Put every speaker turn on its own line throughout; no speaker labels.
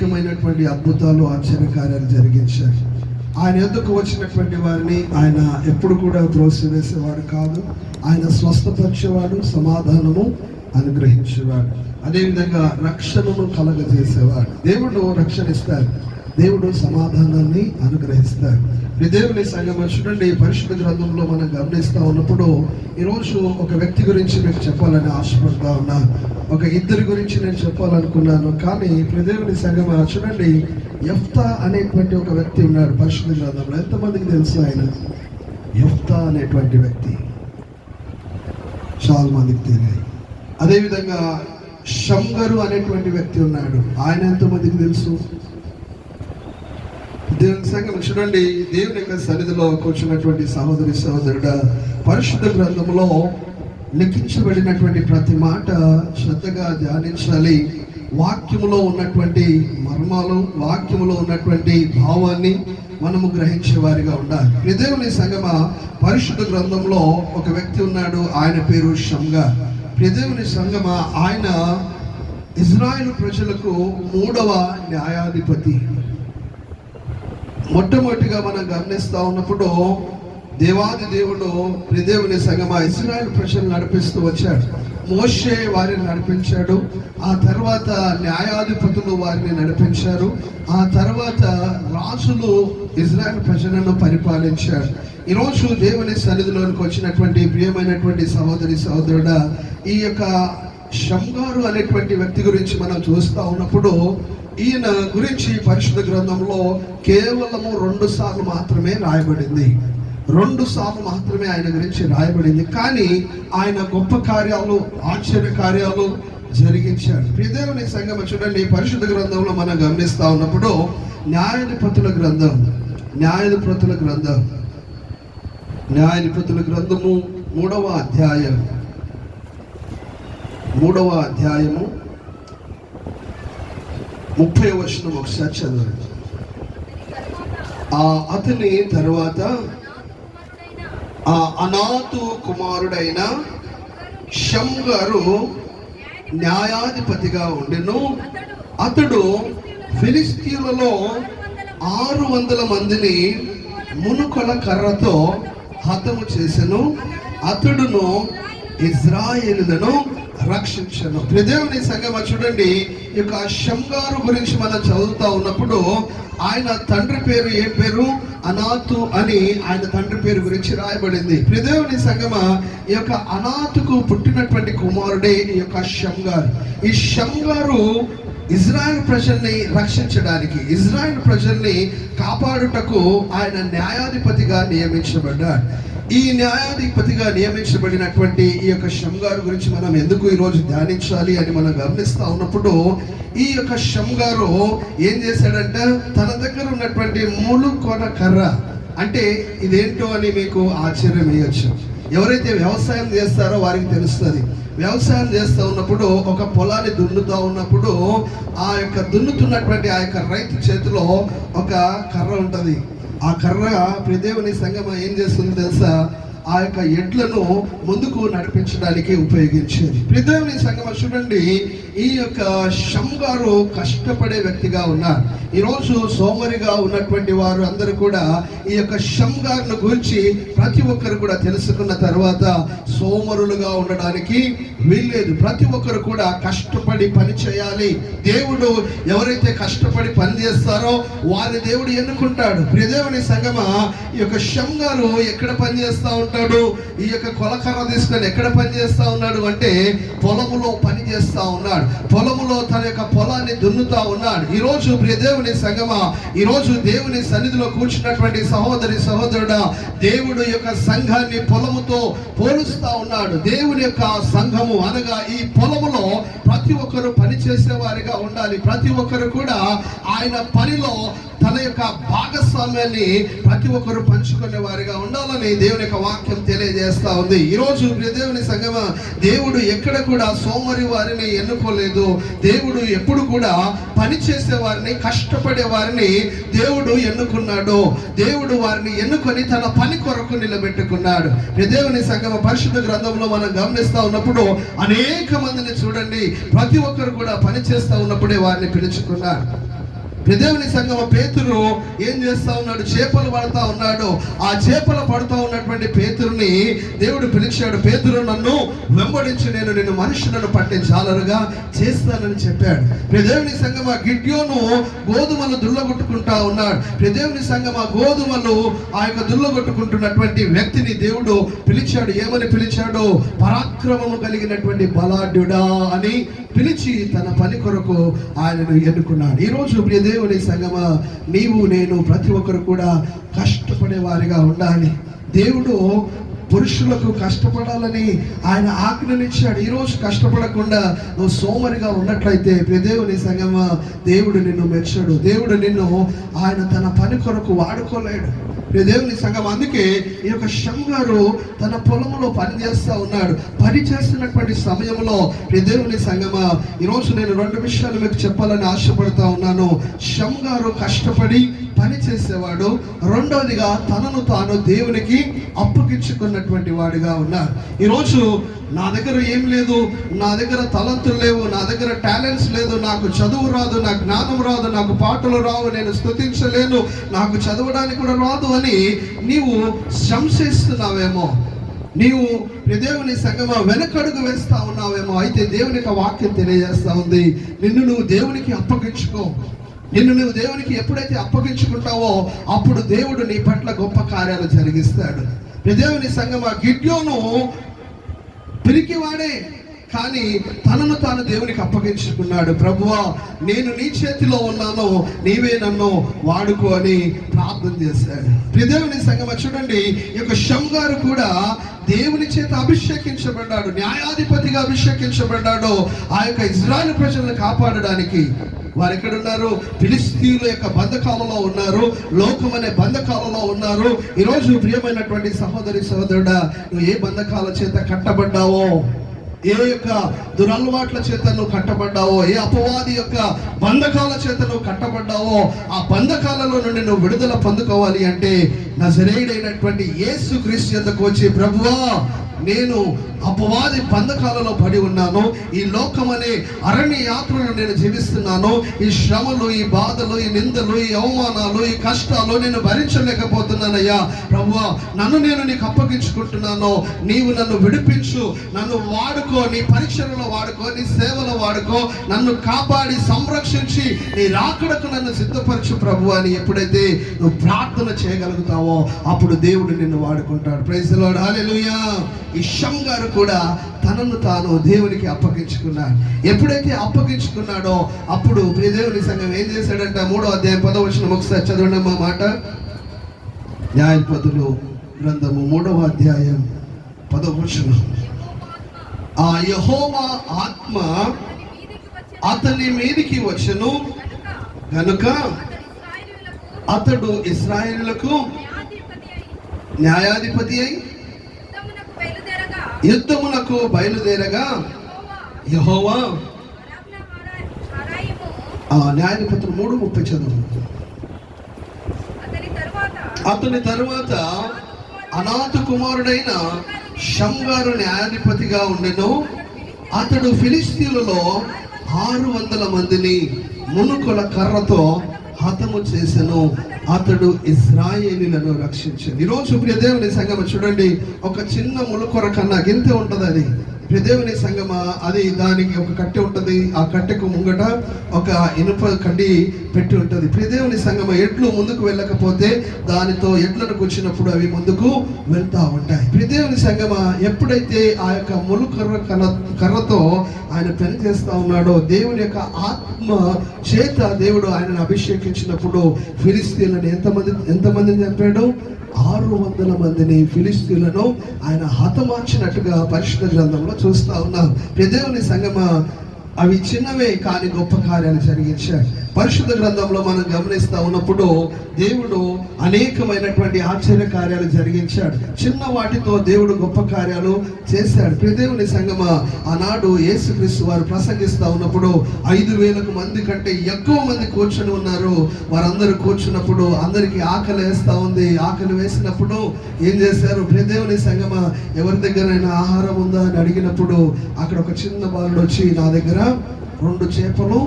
అనేకమైనటువంటి అద్భుతాలు ఆశ్చర్యకార్యాలు జరిగించారు. ఆయన ఎద్దుకు వచ్చినటువంటి వారిని ఆయన ఎప్పుడు కూడా త్రోసివేసేవాడు కాదు. ఆయన స్వస్థపరిచేవాడు, సమాధానము అనుగ్రహించేవాడు, అదేవిధంగా రక్షణను కలగజేసేవాడు. దేవుడు రక్షణ ఇస్తాడు, దేవుడు సమాధానాన్ని అనుగ్రహిస్తాడు. దేవుని సంగమం చూడండి, పరిశుద్ధ గ్రంథంలో మనం గమనిస్తూ ఉన్నప్పుడు ఈరోజు ఒక వ్యక్తి గురించి మీకు చెప్పాలని ఆశపడతా ఉన్నాను. ఒక ఇద్దరి గురించి నేను చెప్పాలనుకున్నాను, కానీ దేవుని సంగమం చూడండి, యెఫ్తా అనేటువంటి ఒక వ్యక్తి ఉన్నాడు పరిశుద్ధ గ్రంథంలో. ఎంతమందికి తెలుసు ఆయన యెఫ్తా అనేటువంటి వ్యక్తి? చాలా మందికి తెలియదు. అదేవిధంగా షంగరు అనేటువంటి వ్యక్తి ఉన్నాడు, ఆయన ఎంతమందికి తెలుసు? దేవుని సంగమం చూడండి, దేవుని యొక్క సన్నిధిలో కూర్చున్నటువంటి సహోదరి సహోదరుడ, పరిశుద్ధ గ్రంథంలో లిఖించబడినటువంటి ప్రతి మాట శ్రద్ధగా ధ్యానించాలి. వాక్యములో ఉన్నటువంటి మర్మాలు, వాక్యములో ఉన్నటువంటి భావాన్ని మనము గ్రహించే వారిగా ఉండాలి. దేవుని సంగమ, పరిశుద్ధ గ్రంథంలో ఒక వ్యక్తి ఉన్నాడు, ఆయన పేరు షంగా. దేవుని సంగమ, ఆయన ఇజ్రాయేలు ప్రజలకు 3వ న్యాయాధిపతి. మొట్టమొదటిగా మనం గమనిస్తూ ఉన్నప్పుడు దేవాది దేవుడు దేవుని సంగమ ఇశ్రాయేలు ప్రజలు నడిపిస్తూ వచ్చాడు. మోషే వారిని నడిపించాడు, ఆ తర్వాత న్యాయాధిపతులు వారిని నడిపించారు, ఆ తర్వాత రాజులు ఇశ్రాయేలు ప్రజలను పరిపాలించారు. ఈరోజు దేవుని సన్నిధిలోనికి వచ్చినటువంటి ప్రియమైనటువంటి సహోదరి సహోదరుడా, ఈ యొక్క షంగారు అనేటువంటి వ్యక్తి గురించి మనం చూస్తూ ఉన్నప్పుడు ఈయన గురించి పరిశుద్ధ గ్రంథంలో కేవలము 2 సార్లు మాత్రమే రాయబడింది. 2 సార్లు మాత్రమే ఆయన గురించి రాయబడింది, కానీ ఆయన గొప్ప కార్యాలు, ఆశ్చర్య కార్యాలు జరిగించాడు. దేవుని సంగమం చూడండి, పరిశుద్ధ గ్రంథంలో మనం గమనిస్తూ ఉన్నప్పుడు న్యాయాధిపతుల గ్రంథం 3వ అధ్యాయము 30వ వచనం ఒకసారి చదవండి. అతని తరువాత అనాతు కుమారుడైన షంగారు న్యాయాధిపతిగా ఉండెను. అతడు ఫిలిస్తీయులలో 600 మందిని మునుకొల కర్రతో హతము చేసెను. అతడును ఇజ్రాయేలులను రక్షించను. దేవుని సంగమ చూడండి, ఈ యొక్క షంగారు గురించి మనం చదువుతా ఉన్నప్పుడు ఆయన తండ్రి పేరు ఏ పేరు? అనాతు అని ఆయన తండ్రి పేరు గురించి రాయబడింది. దేవుని సంగమ, ఈ యొక్క అనాతుకు పుట్టినటువంటి కుమారుడే ఈ యొక్క షంగారు. ఈ షంగారు ఇజ్రాయెల్ ప్రజల్ని రక్షించడానికి, ఇజ్రాయెల్ ప్రజల్ని కాపాడుటకు ఆయన న్యాయాధిపతిగా నియమించబడ్డాడు. ఈ న్యాయాధిపతిగా నియమించబడినటువంటి ఈ యొక్క షంగారు గురించి మనం ఎందుకు ఈరోజు ధ్యానించాలి అని మనం గమనిస్తూ ఉన్నప్పుడు, ఈ యొక్క షంగారు ఏం చేశాడంటే, తన దగ్గర ఉన్నటువంటి ములుకొన కర్ర, అంటే ఇదేంటో అని మీకు ఆశ్చర్యం వేయచ్చు. ఎవరైతే వ్యవసాయం చేస్తారో వారికి తెలుస్తుంది. వ్యవసాయం చేస్తూ ఉన్నప్పుడు, ఒక పొలాన్ని దున్నుతూ ఉన్నప్పుడు, ఆ యొక్క దున్నుతున్నటువంటి ఆ యొక్క రైతు చేతిలో ఒక కర్ర ఉంటుంది. ఆ కర్ర దేవుని సంగమ ఏం చేస్తుంది తెలుసా? ఆ యొక్క ఎడ్లను ముందుకు నడిపించడానికి ఉపయోగించేది. దేవుని సంగమ చూడండి, ఈ యొక్క షంగారు కష్టపడే వ్యక్తిగా ఉన్నారు. ఈరోజు సోమరిగా ఉన్నటువంటి వారు అందరూ కూడా ఈ యొక్క షంగారును గురించి ప్రతి ఒక్కరు కూడా తెలుసుకున్న తర్వాత సోమరులుగా ఉండడానికి వీల్లేదు. ప్రతి ఒక్కరు కూడా కష్టపడి పని చేయాలి. దేవుడు ఎవరైతే కష్టపడి పని చేస్తారో వారి దేవుడు ఎన్నుకుంటాడు. దేవుని సంగమ, ఈ యొక్క షంగారు ఎక్కడ పని చేస్తూ ఉంటాడు? ఈ యొక్క కొలకర్ర తీసుకొని ఎక్కడ పని చేస్తూ ఉన్నాడు అంటే, పొలములో పని చేస్తూ ఉన్నాడు. పొలములో తన యొక్క పొలాన్ని దున్నుతా ఉన్నాడు. ఈరోజు దేవుని సంగమ, ఈరోజు దేవుని సన్నిధిలో కూర్చున్నటువంటి సహోదరి సహోదరుడా, దేవుడు యొక్క సంఘాన్ని పొలముతో పోలుస్తా ఉన్నాడు. దేవుని యొక్క సంఘము అనగా ఈ పొలములో ప్రతి ఒక్కరు పని చేసే వారిగా ఉండాలి. ప్రతి ఒక్కరు కూడా ఆయన పనిలో తన యొక్క భాగస్వామ్యాన్ని ప్రతి ఒక్కరు పంచుకునే వారిగా ఉండాలని దేవుని యొక్క వాక్యం తెలియజేస్తా ఉంది. ఈరోజు దేవుని సంగమ, దేవుడు ఎక్కడ కూడా సోమరి వారిని ఎన్నుకోలేదు. దేవుడు ఎప్పుడు కూడా పని చేసే వారిని, కష్టపడే వారిని దేవుడు ఎన్నుకున్నాడు. దేవుడు వారిని ఎన్నుకొని తన పని కొరకు నిలబెట్టుకున్నాడు. దేవుని సంగమ, పరిశుద్ధ గ్రంథంలో మనం గమనిస్తా ఉన్నప్పుడు అనేక మందిని చూడండి, ప్రతి ఒక్కరు కూడా పని చేస్తా ఉన్నప్పుడే వారిని పిలుచుకున్నారు. దేవుని సంగమ పేతురు ఏం చేస్తా ఉన్నాడు? చేపలు పడతా ఉన్నాడు. ఆ చేపలు పడుతూ ఉన్నటువంటి పేతురుని దేవుడు పిలిచాడు. పేతురు, నన్ను వెంబడించి నేను నిన్ను మనుషులను పట్టించాలరుగా చేస్తానని చెప్పాడు. దేవుని సంగమ గిడ్యోను గోధుమలు దుల్లగొట్టుకుంటా ఉన్నాడు. దేవుని సంగమ గోధుమలు ఆ యొక్క దుల్లగొట్టుకుంటున్నటువంటి వ్యక్తిని దేవుడు పిలిచాడు. ఏమని పిలిచాడు? పరాక్రమము కలిగినటువంటి బలాఢ్యుడా అని పిలిచి తన పని కొరకు ఆయనను ఎన్నుకున్నాడు. ఈరోజు ప్రియ దేవుని సంగమ, నీవు నేను ప్రతి ఒక్కరు కూడా కష్టపడే వారిగా ఉండాలి. దేవుడు పురుషులకు కష్టపడాలని ఆయన ఆజ్ఞనిచ్చాడు. ఈరోజు కష్టపడకుండా నువ్వు సోమరిగా ఉన్నట్లయితే ప్రియ దేవుని సంగమ, దేవుడు నిన్ను మెచ్చడు. దేవుడు నిన్ను ఆయన తన పని కొరకు వాడుకోలేడు. దేవుని సంఘం, అందుకే ఈ యొక్క షంగారు తన పొలంలో పని చేస్తూ ఉన్నాడు. పని చేస్తున్నటువంటి సమయంలో దేవుని సంఘమా, ఈరోజు నేను 2 విషయాలు మీకు చెప్పాలని ఆశపడుతూ ఉన్నాను. షంగారు కష్టపడి పని చేసేవాడు. రెండోదిగా తనను తాను దేవునికి అప్పగించుకున్నటువంటి వాడిగా ఉన్నాడు. ఈరోజు నా దగ్గర ఏం లేదు, నా దగ్గర తలంతులు లేవు, నా దగ్గర టాలెంట్స్ లేదు, నాకు చదువు రాదు, నాకు జ్ఞానం రాదు, నాకు పాటలు రావు, నేను స్తుతించలేను, నాకు చదవడానికి కూడా రాదు అని నీవు సంశయిస్తున్నావేమో, నీవు దేవుని సంగమా వెనకడుగు వేస్తా ఉన్నావేమో. అయితే దేవుని యొక్క వాక్యం తెలియజేస్తా ఉంది, నిన్ను నువ్వు దేవునికి అప్పగించుకో. నిన్ను నువ్వు దేవునికి ఎప్పుడైతే అప్పగించుకుంటావో అప్పుడు దేవుడు నీ పట్ల గొప్ప కార్యాలు జరిగిస్తాడు. దేవుని సంగమా, గిడ్యోను పిరికివాడే, కానీ తనను తాను దేవునికి అప్పగించుకున్నాడు. ప్రభువా, నేను నీ చేతిలో ఉన్నాను, నీవే నన్ను వాడుకో అని ప్రార్థన చేశాడు. దేవుని సంగమా, చూడండి, ఈ యొక్క షంగారు కూడా దేవుని చేత అభిషేకించబడ్డాడు, న్యాయాధిపతిగా అభిషేకించబడ్డాడు. ఆ యొక్క ఇజ్రాయేల్ ప్రజలను కాపాడడానికి. వారు ఎక్కడున్నారు? ఫిలిస్తీయుల యొక్క బంధకాలలో ఉన్నారు, లోకం అనే బంధకాలలో ఉన్నారు. ఈరోజు ప్రియమైనటువంటి సహోదరి సహోదరుడా, నువ్వు ఏ బంధకాల చేత కట్టబడ్డావో, ఏ యొక్క దురలవాట్ల చేత నువ్వు కట్టబడ్డావో, ఏ అపవాది యొక్క బంధకాల చేత నువ్వు కట్టబడ్డావో, ఆ బంధకాలలో నుండి నువ్వు విడుదల పొందుకోవాలి అంటే నజరేయుడైనటువంటి యేసుక్రీస్తు యొద్దకు వచ్చి, ప్రభువా, నేను అపవాది బంధకాలలో పడి ఉన్నాను, ఈ లోకం అనే అరణ్య యాత్రను నేను జీవిస్తున్నాను, ఈ శ్రమలు, ఈ బాధలు, ఈ నిందలు, ఈ అవమానాలు, ఈ కష్టాలు నేను భరించలేకపోతున్నానయ్యా. ప్రభువా, నన్ను నేను నీకు అప్పగించుకుంటున్నాను, నీవు నన్ను విడిపించు, నన్ను వాడుకో, నీ పరీక్షలలో వాడుకో, నీ సేవలో వాడుకో, నన్ను కాపాడి సంరక్షించి నీ రాకడకు నన్ను సిద్ధపరచు ప్రభు అని ఎప్పుడైతే నువ్వు ప్రార్థన చేయగలుగుతావో అప్పుడు దేవుడు నిన్ను వాడుకుంటాడు. ప్రైజ్ ది లార్డ్, హల్లెలూయా. ఈ షంగారు కూడా తనను తాను దేవునికి అప్పగించుకున్నాడు. ఎప్పుడైతే అప్పగించుకున్నాడో అప్పుడు దేవుని సంఘం ఏం చేశాడంట? 3వ అధ్యాయం 10వ వచనం ఒకసారి చదవండి మా మాట. న్యాయాధిపతులు గ్రంథము 3వ అధ్యాయం 10వ వచనం. ఆ యెహోవా ఆత్మ అతని మీదికి వచ్చెను గనుక అతడు ఇశ్రాయేలులకు న్యాయాధిపతి అయి యుద్ధమునకు బయలుదేరగా యెహోవా, న్యాయాధిపతులు 3:30 చదువు. అతని తరువాత అనాథ కుమారుడైన షంగారు న్యాయాధిపతిగా ఉండెను. అతడు ఫిలిస్తీయులలో 600 మందిని మునుకొల కర్రతో హతము చేసెను. అతడు ఇశ్రాయేలీలను రక్షించాడు. ఈరోజు ప్రియ దేవుని సంగమ, చూడండి, ఒక చిన్న ములుకొర కన్నా గింతే ఉంటుంది. అది ప్రియ దేవుని సంగమ, అది దానికి ఒక కట్టె ఉంటుంది, ఆ కట్టెకు ముంగట ఒక ఇనుప కడ్డి పెట్టి ఉంటుంది. ప్రియ దేవుని సంగమ, ఎడ్లు ముందుకు వెళ్ళకపోతే దానితో ఎడ్లను కూర్చున్నప్పుడు అవి ముందుకు వెళ్తూ ఉంటాయి. ప్రియ దేవుని సంగమ, ఎప్పుడైతే ఆ యొక్క ములుకొర్ర కర్రతో ఆయన పని చేస్తూ ఉన్నాడో, దేవుని యొక్క ఆత్మ చేత దేవుడు ఆయనను అభిషేకించినప్పుడు ఫిలిస్తీయులను ఎంతమందిని చంపాడు? 600 మందిని ఫిలిస్తీయులను ఆయన హతమార్చినట్టుగా పరిశుద్ధ గ్రంథంలో చూస్తా ఉన్నాం. దేవుని సంగమా, అవి చిన్నవే కానీ గొప్ప కార్యాలు జరిగించాడు. పరిశుద్ధ గ్రంథంలో మనం గమనిస్తూ ఉన్నప్పుడు దేవుడు అనేకమైనటువంటి ఆశ్చర్య కార్యాలు జరిగించాడు. చిన్న వాటితో దేవుడు గొప్ప కార్యాలు చేశాడు. దేవుని సంగమా, ఆనాడు యేసుక్రీస్తు వారు ప్రసంగిస్తూ ఉన్నప్పుడు 5,000 మంది కంటే ఎక్కువ మంది కూర్చొని ఉన్నారు. వారందరూ కూర్చున్నప్పుడు అందరికీ ఆకలి వేస్తూ ఉంది. ఆకలి వేసినప్పుడు ఏం చేశారు? దేవుని సంగమా, ఎవరి దగ్గరైనా ఆహారం ఉందా అని అడిగినప్పుడు అక్కడ ఒక చిన్న బాలుడు వచ్చి, నా దగ్గర 2 చేపలు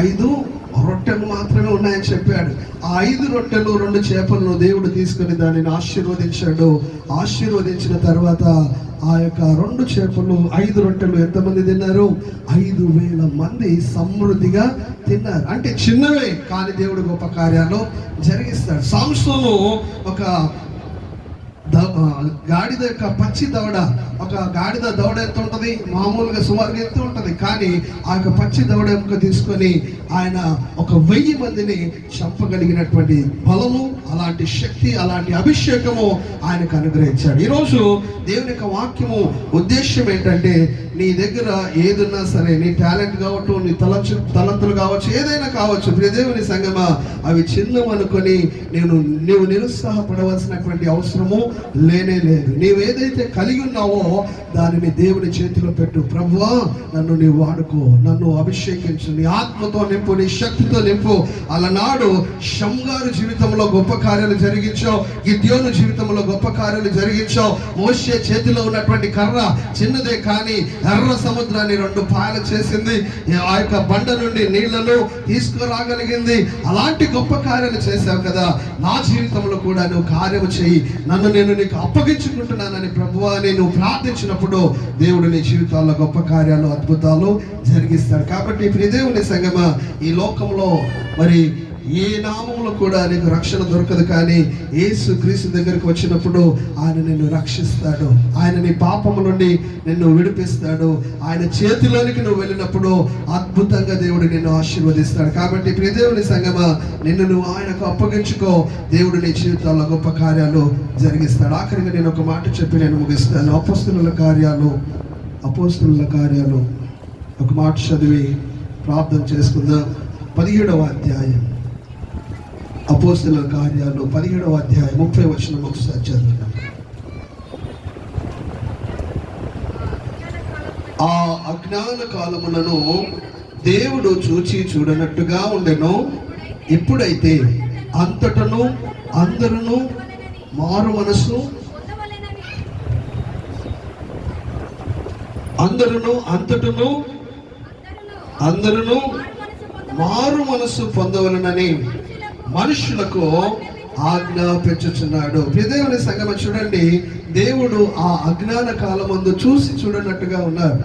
5 రొట్టెలు మాత్రమే ఉన్నాయని చెప్పాడు. ఆ 5 రొట్టెలు 2 చేపలను దేవుడు తీసుకొని దానిని ఆశీర్వదించాడు. ఆశీర్వదించిన తర్వాత ఆ యొక్క 2 చేపలు 5 రొట్టెలు ఎంతమంది తిన్నారు? 5,000 మంది సమృద్ధిగా తిన్నారు. అంటే చిన్నవే కానీ దేవుడు గొప్ప కార్యాలు జరిగిస్తాడు. సంసోను ఒక గాడిద యొక్క పచ్చి దవడ, ఒక గాడిద దవడ ఎంత ఉంటుంది? మామూలుగా సుమారుగా ఎంత ఉంటుంది, కానీ ఆ యొక్క పచ్చి దవడ ఎముక తీసుకొని ఆయన ఒక 1000 మందిని చంపగలిగినటువంటి బలము, అలాంటి శక్తి, అలాంటి అభిషేకము ఆయనకు అనుగ్రహించాడు. ఈరోజు దేవుని యొక్క వాక్యము ఉద్దేశం ఏంటంటే, నీ దగ్గర ఏదున్నా సరే, నీ టాలెంట్ కావచ్చు, నీ తలంతులు కావచ్చు, ఏదైనా కావచ్చు, ప్రియ దేవుని సంగమా, అవి చిన్నమనుకొని నీవు నిరుత్సాహపడవలసినటువంటి అవసరము లేనే లేదు. నీవు ఏదైతే కలిగి ఉన్నావో దానిని దేవుని చేతిలో పెట్టు. ప్రభువా, నన్ను నీవు వాడుకో, నన్ను అభిషేకించు, నీ ఆత్మతో నింపు, నీ శక్తితో నింపు. అలనాడు షమ్గారు జీవితంలో గొప్ప కార్యాలు జరిగించావు, గిద్యోను జీవితంలో గొప్ప కార్యాలు జరిగించావు. మోషే చేతిలో ఉన్నటువంటి కర్ర చిన్నదే కానీ ఎర్ర సముద్రాన్ని 2 పాయలు చేసింది. ఆ యొక్క బండ నుండి నీళ్లను తీసుకురాగలిగింది. అలాంటి గొప్ప కార్యాలు చేశావు కదా, నా జీవితంలో కూడా నువ్వు కార్యము చేయి, నన్ను నేను నీకు అప్పగించుకుంటున్నానని ప్రభువా నేను ప్రార్థించినప్పుడు దేవుడు నీ జీవితాల్లో గొప్ప కార్యాలు, అద్భుతాలు జరిగిస్తాడు. కాబట్టి ప్రియ దేవుని సంగమా, ఈ లోకంలో మరి ఏ నామంలో కూడా నీకు రక్షణ దొరకదు, కానీ యేసు క్రీస్తు దగ్గరికి వచ్చినప్పుడు ఆయన నిన్ను రక్షిస్తాడు. ఆయన నీ పాపము నుండి నిన్ను విడిపిస్తాడు. ఆయన చేతిలోనికి నువ్వు వెళ్ళినప్పుడు అద్భుతంగా దేవుడు నిన్ను ఆశీర్వదిస్తాడు. కాబట్టి ప్రియ దేవుని సంగమా, నిన్ను నువ్వు ఆయనకు అప్పగించుకో, దేవుడు నీ జీవితాల్లో గొప్ప కార్యాలు జరిగిస్తాడు. ఆఖరిగా నేను ఒక మాట చెప్పి నేను ముగిస్తాను. అపోస్తలుల కార్యాలు ఒక మాట చదివి ప్రార్థన చేసుకుందాం. 17వ అధ్యాయం, అపోస్తలుల కార్యాలు 17వ అధ్యాయం 30వ వచనం ఒకసారి చదువుదాం. ఆ అజ్ఞాన కాలములను దేవుడు చూచి చూడనట్టుగా ఉండెను. ఇప్పుడైతే అంతటను అందరును మారు మనసు అందరును మారు మనసు పొందవలనని మనుషులకు ఆజ్ఞాపించుచున్నాడు. దేవుని సంగమం చూడండి, దేవుడు ఆ అజ్ఞాన కాలమందు చూసి చూడనట్టుగా ఉన్నారు.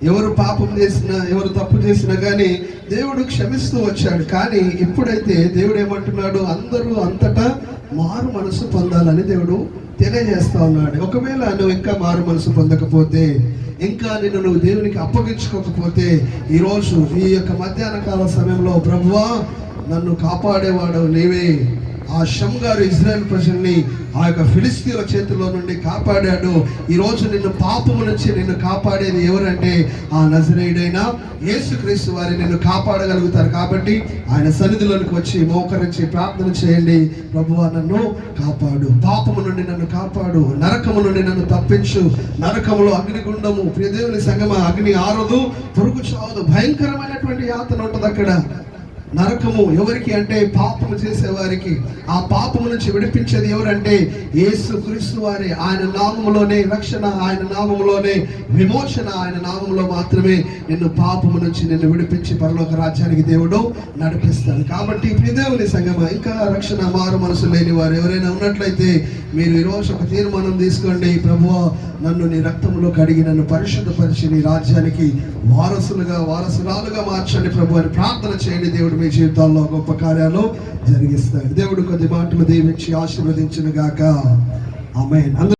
ఎవరు పాపం చేసినా, ఎవరు తప్పు చేసినా కానీ దేవుడు క్షమిస్తూ వచ్చాడు. కానీ ఇప్పుడైతే దేవుడు ఏమంటున్నాడు? అందరూ అంతటా మారు మనసు పొందాలని దేవుడు తెలియజేస్తా ఉన్నాడు. ఒకవేళ నువ్వు ఇంకా మారు మనసు పొందకపోతే, ఇంకా నువ్వు దేవునికి అప్పగించుకోకపోతే, ఈరోజు ఈ యొక్క మధ్యాహ్న కాల సమయంలో ప్రభువా నన్ను కాపాడేవాడు నీవే. ఆ షమ్గారు ఇజ్రాయెల్ ప్రజల్ని ఆ యొక్క ఫిలిస్తీన్ల చేతిలో నుండి కాపాడాడు. ఈరోజు నిన్ను పాపము నుంచి నిన్ను కాపాడేది ఎవరంటే ఆ నజరేయుడైన యేసుక్రీస్తు వారి నిన్ను కాపాడగలుగుతారు. కాబట్టి ఆయన సన్నిధిలోనికి వచ్చి మోకరించి ప్రార్థన చేయండి. ప్రభువా నన్ను కాపాడు, పాపము నుండి నన్ను కాపాడు, నరకము నుండి నన్ను తప్పించు. నరకములో అగ్నిగుండము, ప్రియ దేవుని సంగమా, అగ్ని ఆరదు, పురుగు చావదు, భయంకరమైనటువంటి యాతన ఉంటుంది అక్కడ. నరకము ఎవరికి అంటే పాపము చేసేవారికి. ఆ పాపము నుంచి విడిపించేది ఎవరంటే యేసు క్రీస్తు వారి. ఆయన నామములోనే రక్షణ, ఆయన నామములోనే విమోచన, ఆయన నామములో మాత్రమే నిన్ను పాపము నుంచి నిన్ను విడిపించి పరలోక రాజ్యానికి దేవుడు నడిపిస్తాడు. కాబట్టి ప్రియ దేవుని సంగమా, ఇంకా రక్షణ మారు మనసు లేని వారు ఎవరైనా ఉన్నట్లయితే మీరు ఈరోజు ఒక తీర్మానం తీసుకోండి. ప్రభువా నన్ను నీ రక్తంలో కడిగి నన్ను పరిశుద్ధపరిచి నీ రాజ్యానికి వారసురాలుగా మార్చండి ప్రభు అని ప్రార్థన చేయండి. దేవుడు మీ జీవితాల్లో గొప్ప కార్యాలు జరిగిస్తాడు. దేవుడు కొద్ది మాటలు దీవించి ఆశీర్వదించును గాక. ఆమేన్.